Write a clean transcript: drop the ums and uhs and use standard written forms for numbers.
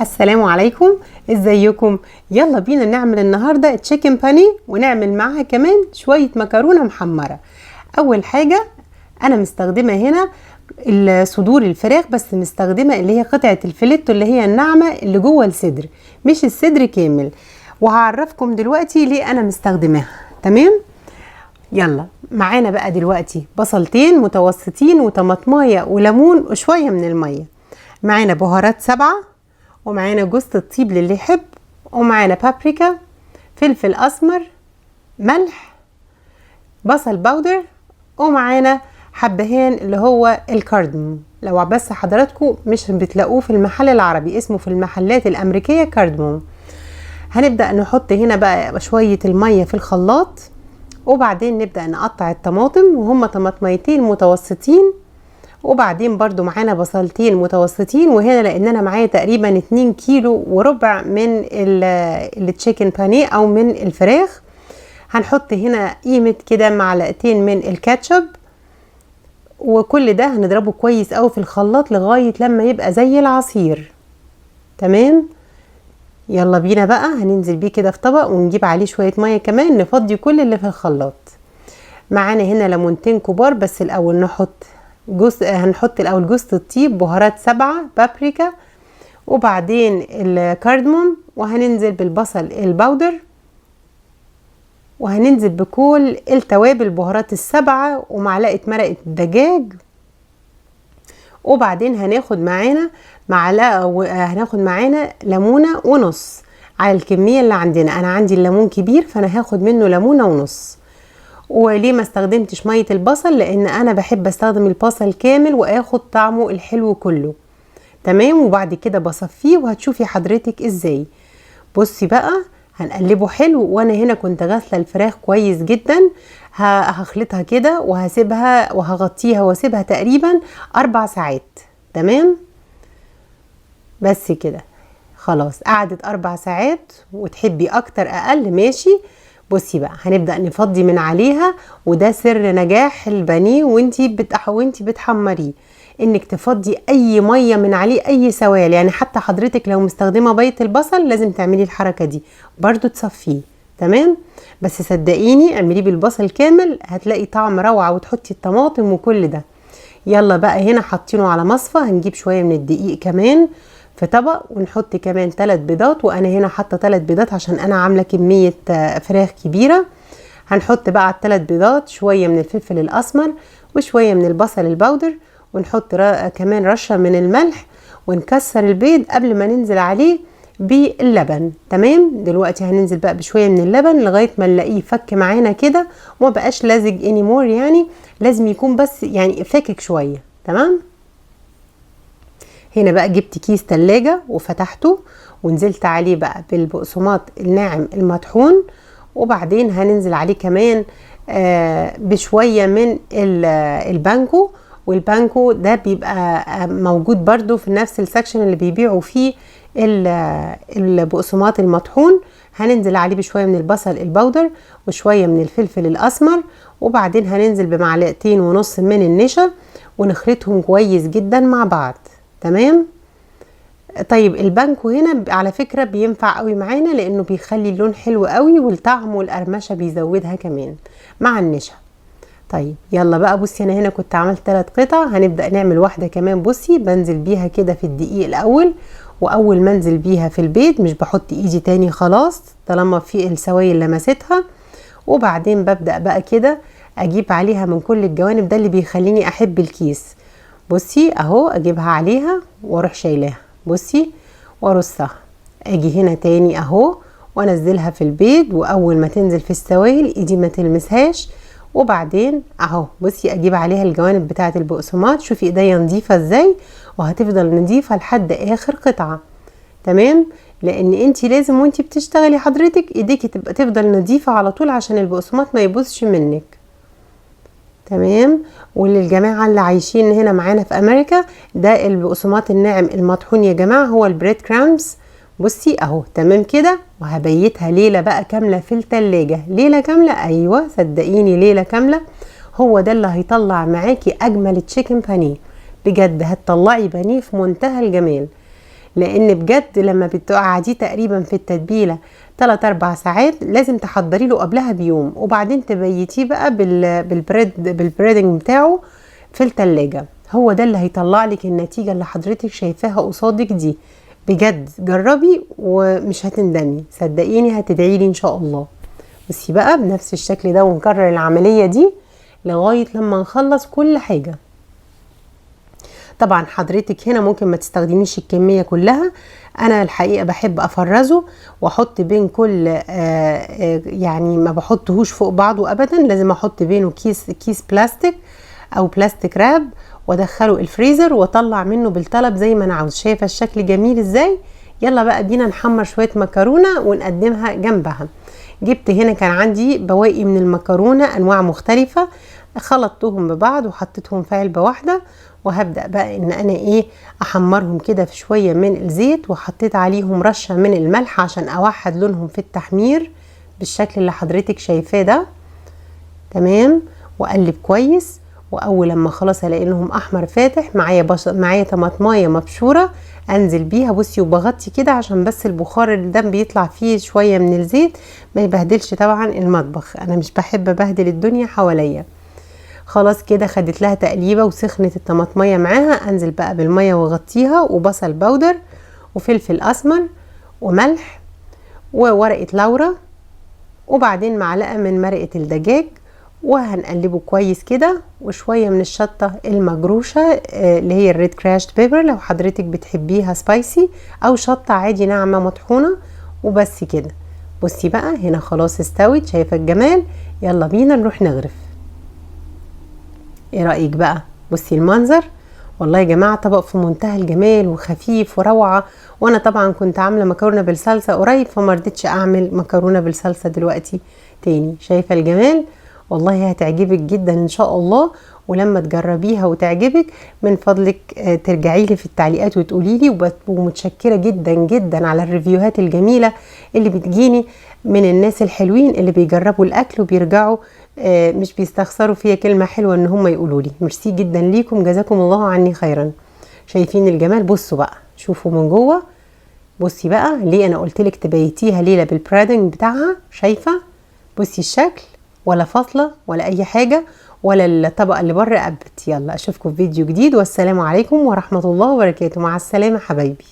السلام عليكم، ازيكم؟ يلا بينا نعمل النهارده تشيكن بانيه ونعمل معاها كمان شويه مكرونه محمره. اول حاجه انا مستخدمه هنا صدور الفراخ، بس مستخدمه اللي هي قطعه الفيليتو اللي هي الناعمه اللي جوه الصدر، مش الصدر كامل، وهعرفكم دلوقتي ليه انا مستخدماها. تمام، يلا معانا بقى دلوقتي بصلتين متوسطين وطماطمايه وليمون وشويه من الميه. معانا بهارات 7، ومعانا جوز الطيب للي يحب، ومعانا بابريكا، فلفل اسمر، ملح، بصل باودر، ومعانا حبهان اللي هو الكاردموم. لو بس حضراتكم مش بتلاقوه في المحل العربي، اسمه في المحلات الامريكيه كاردموم. هنبدا نحط هنا بقى شويه الميه في الخلاط، وبعدين نبدا نقطع الطماطم، وهم طماطميتين متوسطين، وبعدين برضو معانا بصلتين متوسطين، وهنا لان انا معايا تقريبا 2 كيلو وربع من التشيكن بانيه او من الفراخ. هنحط هنا قيمة كده معلقتين من الكاتشب، وكل ده هنضربه كويس قوي في الخلاط لغاية لما يبقى زي العصير. تمام، يلا بينا بقى هننزل بيه كده في طبق، ونجيب عليه شوية مية كمان نفضي كل اللي في الخلاط. معانا هنا ليمونتين كبار، بس الاول هنحط الاول جوز الطيب، بهارات 7، بابريكا، وبعدين الكاردموم، وهننزل بالبصل الباودر، وهننزل بكل التوابل، بهارات 7 ومعلقه مرقه دجاج. وبعدين هناخد معانا ليمونه ونص على الكميه اللي عندنا. انا عندي الليمون كبير، فانا هاخد منه ليمونه ونص. وليه ما استخدمتش ميه البصل؟ لان انا بحب استخدم البصل كامل واخد طعمه الحلو كله. تمام، وبعد كده بصفيه، وهتشوفي حضرتك ازاي. بصي بقى، هنقلبه حلو، وانا هنا كنت غاسله الفراخ كويس جدا. هخلطها كده وهسيبها وهغطيها واسيبها تقريبا 4 ساعات. تمام، بس كده خلاص قعدت 4 ساعات، وتحبي اكتر اقل ماشي. بصي بقى، هنبدأ نفضي من عليها، وده سر نجاح البانيه وانتي بتحمريه، انك تفضي اي ميه من عليه، اي سوائل. يعني حتى حضرتك لو مستخدمه بيض البصل لازم تعملي الحركه دي برضو، تصفيه. تمام، بس صدقيني اعمليه بالبصل كامل، هتلاقي طعم روعه، وتحطي الطماطم وكل ده. يلا بقى، هنا حاطينه على مصفى، هنجيب شويه من الدقيق كمان في طبق، ونحط كمان 3 بيضات، وانا هنا حاطه 3 بيضات عشان انا عامله كميه فراخ كبيره. هنحط بقى على ال3 بيضات شويه من الفلفل الاسمر، وشويه من البصل الباودر، ونحط كمان رشه من الملح، ونكسر البيض قبل ما ننزل عليه باللبن. تمام، دلوقتي هننزل بقى بشويه من اللبن لغايه ما نلاقيه فك معانا كده، وما بقاش لازج انيمور، يعني لازم يكون بس يعني فاكك شويه. تمام، هنا بقى جبت كيس تلاجة وفتحته، ونزلت عليه بقى بالبقسماط الناعم المطحون، وبعدين هننزل عليه كمان بشوية من البانكو. والبانكو ده بيبقى موجود برضو في نفس السكشن اللي بيبيعوا فيه البقسماط المطحون. هننزل عليه بشوية من البصل البودر، وشوية من الفلفل الأسمر، وبعدين هننزل بمعلقتين ونص من النشا، ونخلطهم كويس جدا مع بعض. تمام، طيب البانكو هنا على فكرة بينفع قوي معانا، لانه بيخلي اللون حلو قوي، والطعم والقرمشة بيزودها كمان مع النشا. طيب يلا بقى، بصي انا هنا كنت عملت 3 قطع، هنبدأ نعمل واحدة كمان. بصي بنزل بيها كده في الدقيق الاول، واول ما انزل بيها في البيض مش بحط ايدي تاني خلاص طالما في السوائل لمستها. وبعدين ببدأ بقى كده اجيب عليها من كل الجوانب، ده اللي بيخليني احب الكيس. بصي اهو، اجيبها عليها واروح شايلاها، بصي، وارصها، اجي هنا تاني اهو وانزلها في البيض، واول ما تنزل في السوائل ايدي ما تلمسهاش. وبعدين اهو بصي اجيب عليها الجوانب بتاعه البقسماط، شوفي ايديا نظيفه ازاي، وهتفضل نظيفه لحد اخر قطعه. تمام، لان انتي لازم وانتي بتشتغلي حضرتك ايديكي تفضل نظيفه على طول، عشان البقسماط ما يبوظش منك. تمام، وللجماعه اللي عايشين هنا معانا في امريكا، ده البقسماط الناعم المطحون يا جماعه، هو البريد كرامز. بصي اهو تمام كده، وهبيتها ليله بقى كامله في التلاجة، ليله كامله، ايوه صدقيني ليله كامله. هو ده اللي هيطلع معاكي اجمل تشيكن بانيه، بجد هتطلعي بانيه في منتهى الجمال. لان بجد لما بتقعديه تقريبا في التتبيله 3-4 ساعات لازم تحضري له قبلها بيوم، وبعدين تبيتيه بقى بالبريدنج بتاعه في التلاجة. هو ده اللي هيطلع لك النتيجه اللي حضرتك شايفاها قصادك دي. بجد جربي ومش هتندمي، صدقيني هتدعي لي ان شاء الله. بصي بقى بنفس الشكل ده، ونكرر العمليه دي لغايه لما نخلص كل حاجه. طبعا حضرتك هنا ممكن ما تستخدميش الكميه كلها، انا الحقيقه بحب افرزه واحط بين كل يعني ما بحطهوش فوق بعضه ابدا، لازم احط بينه كيس بلاستيك او بلاستيك راب، وادخله الفريزر واطلع منه بالطلب زي ما انا عاوز. شايفه الشكل جميل ازاي؟ يلا بقى بينا نحمر شويه مكرونه ونقدمها جنبها. جبت هنا كان عندي بواقي من المكرونه انواع مختلفه، خلطتهم ببعض وحطيتهم في علبه واحده، وهبدأ بقى ان انا احمرهم كده في شوية من الزيت، وحطيت عليهم رشة من الملح عشان اوحد لونهم في التحمير بالشكل اللي حضرتك شايفاه ده. تمام، واقلب كويس، واول لما خلاص الاقي لهم احمر فاتح معايا طماطمايه مبشوره انزل بيها. بصي وبغطي كده عشان بس البخار اللي ده بيطلع فيه شويه من الزيت ما يبهدلش طبعا المطبخ، انا مش بحب ابهدل الدنيا حواليا. خلاص كده خدت لها تقليبه وسخنت الطماطميه معاها، انزل بقى بالميه واغطيها، وبصل بودر وفلفل اسمر وملح وورقه لورا، وبعدين معلقه من مرقه الدجاج، وهنقلبه كويس كده، وشويه من الشطه المجروشه اللي هي الريد كراشت بيبر لو حضرتك بتحبيها سبايسي، او شطه عادي ناعمه مطحونه، وبس كده. بصي بقى هنا خلاص استوت، شايفه الجمال؟ يلا بينا نروح نغرف. ايه رأيك بقى؟ بصي المنظر، والله يا جماعة طبق في منتهى الجمال وخفيف وروعة. وانا طبعا كنت عاملة مكرونة بالصلصة قريب، فما رضيتش اعمل مكرونة بالصلصة دلوقتي تاني. شايفة الجمال؟ والله هتعجبك جدا ان شاء الله، ولما تجربيها وتعجبك من فضلك ترجعي لي في التعليقات وتقولي لي. ومتشكرة جدا جدا على الريفيوهات الجميلة اللي بتجيني من الناس الحلوين اللي بيجربوا الاكل وبيرجعوا مش بيستخسروا فيها كلمة حلوة ان هم يقولوا لي. ميرسي جدا ليكم، جزاكم الله عني خيرا. شايفين الجمال؟ بصوا بقى، شوفوا من جوه. بصي بقى ليه انا قلت لك تبيتيها ليلة بالبرادنج بتاعها. شايفة؟ بصي الشكل، ولا فاصلة ولا اي حاجة، ولا الطبقة اللي بره قبت. يلا اشوفكم في فيديو جديد، والسلام عليكم ورحمة الله وبركاته. مع السلامة حبايبي.